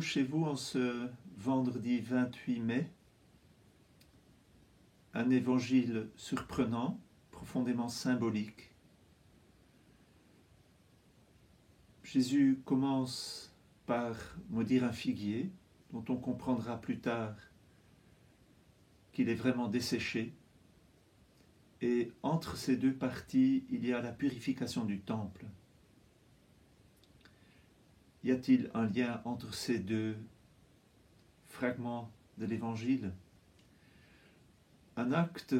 Trouvez-vous chez vous en ce vendredi 28 mai un évangile surprenant, profondément symbolique? Jésus commence par maudire un figuier, dont on comprendra plus tard qu'il est vraiment desséché. Et entre ces deux parties, il y a la purification du temple. Y a-t-il un lien entre ces deux fragments de l'Évangile? Un acte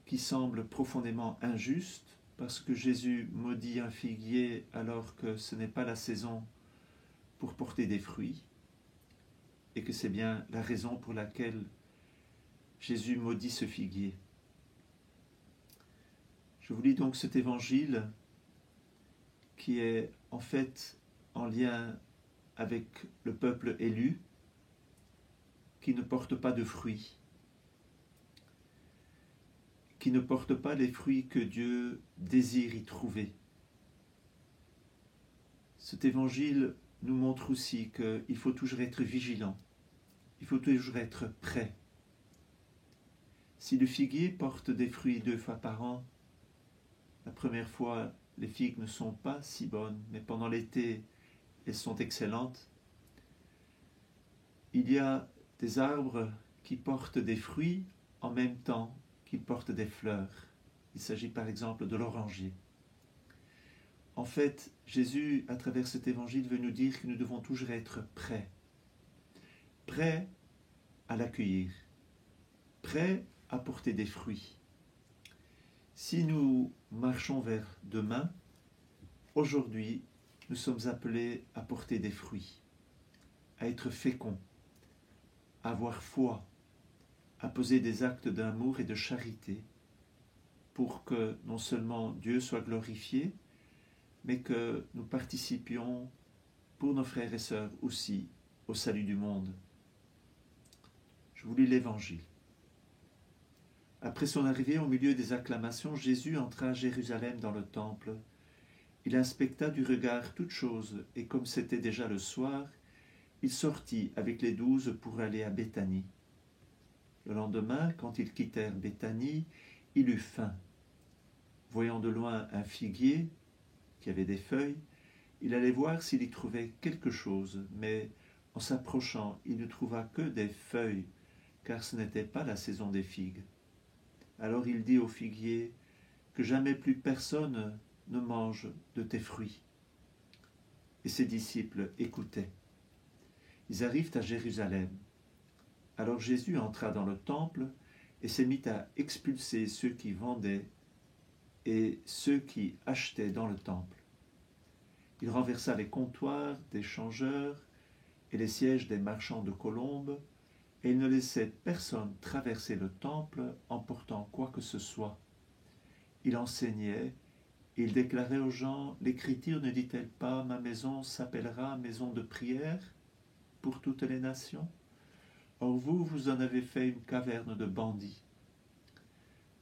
qui semble profondément injuste, parce que Jésus maudit un figuier alors que ce n'est pas la saison pour porter des fruits, et que c'est bien la raison pour laquelle Jésus maudit ce figuier. Je vous lis donc cet évangile qui est en fait en lien avec le peuple élu qui ne porte pas de fruits, qui ne porte pas les fruits que Dieu désire y trouver. Cet évangile nous montre aussi qu'il faut toujours être vigilant, il faut toujours être prêt. Si le figuier porte des fruits 2 fois par an, la première fois, les figues ne sont pas si bonnes, mais pendant l'été, elles sont excellentes. Il y a des arbres qui portent des fruits en même temps qu'ils portent des fleurs. Il s'agit par exemple de l'oranger. En fait, Jésus, à travers cet évangile, veut nous dire que nous devons toujours être prêts. Prêts à l'accueillir. Prêts à porter des fruits. Si nous marchons vers demain, aujourd'hui, nous sommes appelés à porter des fruits, à être féconds, à avoir foi, à poser des actes d'amour et de charité pour que non seulement Dieu soit glorifié, mais que nous participions pour nos frères et sœurs aussi au salut du monde. Je vous lis l'Évangile. Après son arrivée au milieu des acclamations, Jésus entra à Jérusalem dans le temple. Il inspecta du regard toutes choses, et comme c'était déjà le soir, il sortit avec les 12 pour aller à Béthanie. Le lendemain, quand ils quittèrent Béthanie, il eut faim. Voyant de loin un figuier qui avait des feuilles, il allait voir s'il y trouvait quelque chose, mais en s'approchant, il ne trouva que des feuilles, car ce n'était pas la saison des figues. Alors il dit au figuier, que jamais plus personne ne mange de tes fruits. Et ses disciples écoutaient. Ils arrivent à Jérusalem. Alors Jésus entra dans le temple et s'est mis à expulser ceux qui vendaient et ceux qui achetaient dans le temple. Il renversa les comptoirs des changeurs et les sièges des marchands de colombes, et il ne laissait personne traverser le temple en portant quoi que ce soit. Il enseignait, et il déclarait aux gens, « L'Écriture ne dit-elle pas, ma maison s'appellera maison de prière pour toutes les nations? Or vous, vous en avez fait une caverne de bandits. »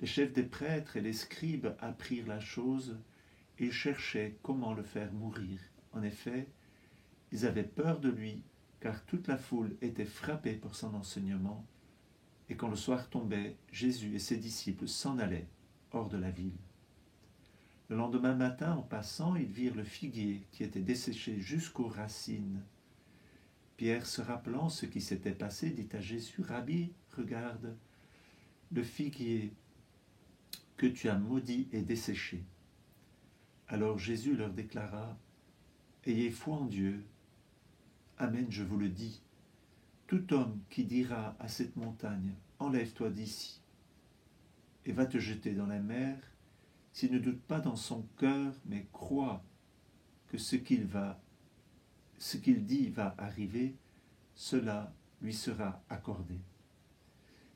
Les chefs des prêtres et les scribes apprirent la chose et cherchaient comment le faire mourir. En effet, ils avaient peur de lui, car toute la foule était frappée par son enseignement, et quand le soir tombait, Jésus et ses disciples s'en allaient hors de la ville. Le lendemain matin, en passant, ils virent le figuier qui était desséché jusqu'aux racines. Pierre, se rappelant ce qui s'était passé, dit à Jésus, « Rabbi, regarde, le figuier que tu as maudit est desséché. » Alors Jésus leur déclara, « Ayez foi en Dieu. Amen, je vous le dis. Tout homme qui dira à cette montagne, « Enlève-toi d'ici et va te jeter dans la mer », s'il ne doute pas dans son cœur, mais croit que ce qu'il dit va arriver, cela lui sera accordé.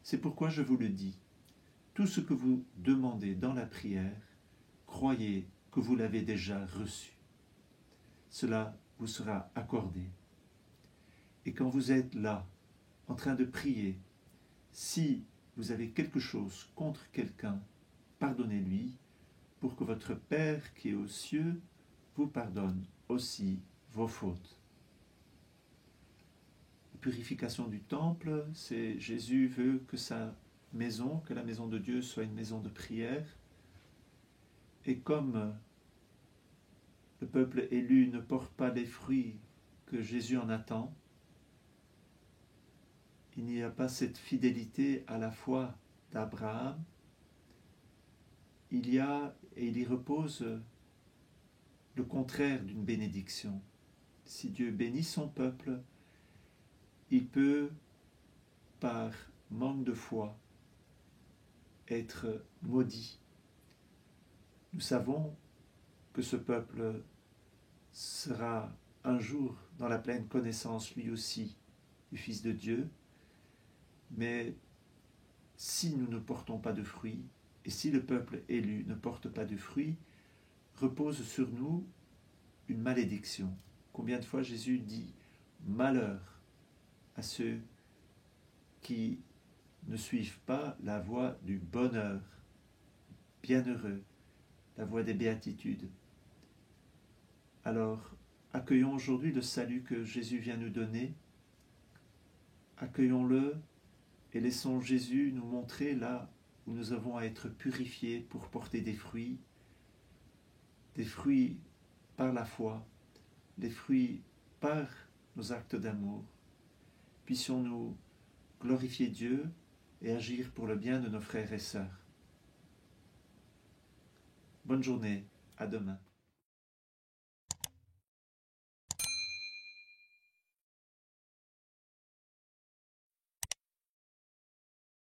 C'est pourquoi je vous le dis, tout ce que vous demandez dans la prière, croyez que vous l'avez déjà reçu. Cela vous sera accordé. Et quand vous êtes là, en train de prier, si vous avez quelque chose contre quelqu'un, pardonnez-lui, pour que votre Père qui est aux cieux vous pardonne aussi vos fautes. purification du temple, c'est Jésus veut que sa maison, que la maison de Dieu soit une maison de prière. Et comme le peuple élu ne porte pas les fruits que Jésus en attend, il n'y a pas cette fidélité à la foi d'Abraham. Il y a, et il y repose, le contraire d'une bénédiction. Si Dieu bénit son peuple, il peut, par manque de foi, être maudit. Nous savons que ce peuple sera un jour dans la pleine connaissance, lui aussi, du Fils de Dieu, mais si nous ne portons pas de fruits, et si le peuple élu ne porte pas de fruits, repose sur nous une malédiction. Combien de fois Jésus dit « malheur à ceux qui ne suivent pas la voie du bonheur, bienheureux, la voie des béatitudes ». Alors, accueillons aujourd'hui le salut que Jésus vient nous donner, accueillons-le et laissons Jésus nous montrer là où nous avons à être purifiés pour porter des fruits par la foi, des fruits par nos actes d'amour. Puissions-nous glorifier Dieu et agir pour le bien de nos frères et sœurs. Bonne journée, à demain.